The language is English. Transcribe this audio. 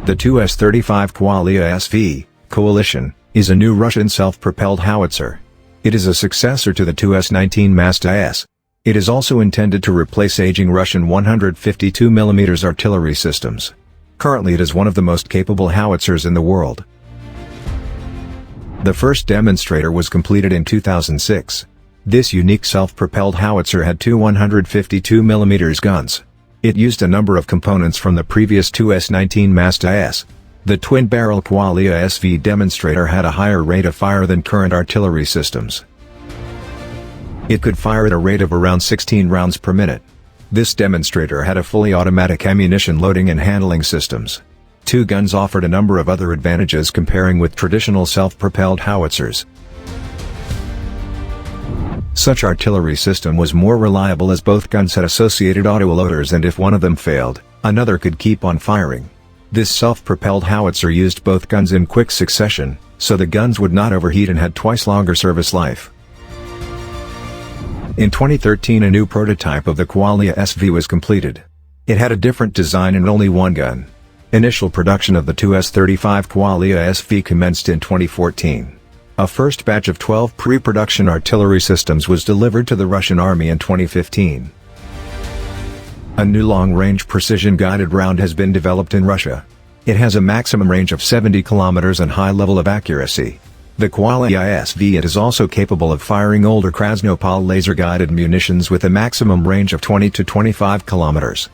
The Tu-35 Koalitsiya-SV, Coalition, is a new Russian self-propelled howitzer. It is a successor to the Tu-19 Msta-S. It is also intended to replace aging Russian 152mm artillery systems. Currently it is one of the most capable howitzers in the world. The first demonstrator was completed in 2006. This unique self-propelled howitzer had two 152mm guns. It used a number of components from the previous Tu-19 Msta-S. The twin-barrel Koalitsiya-SV demonstrator had a higher rate of fire than current artillery systems. It could fire at a rate of around 16 rounds per minute. This demonstrator had a fully automatic ammunition loading and handling systems. Two guns offered a number of other advantages comparing with traditional self-propelled howitzers. Such artillery system was more reliable as both guns had associated autoloaders, and if one of them failed, another could keep on firing. This self-propelled howitzer used both guns in quick succession, so the guns would not overheat and had twice longer service life. In 2013 a new prototype of the Koalitsiya-SV was completed. It had a different design and only one gun. Initial production of the Tu-35 Koalitsiya-SV commenced in 2014. A first batch of 12 pre-production artillery systems was delivered to the Russian army in 2015. A new long-range precision-guided round has been developed in Russia. It has a maximum range of 70 kilometers and high level of accuracy. The Koalitsiya-SV is also capable of firing older Krasnopol laser-guided munitions with a maximum range of 20 to 25 kilometers.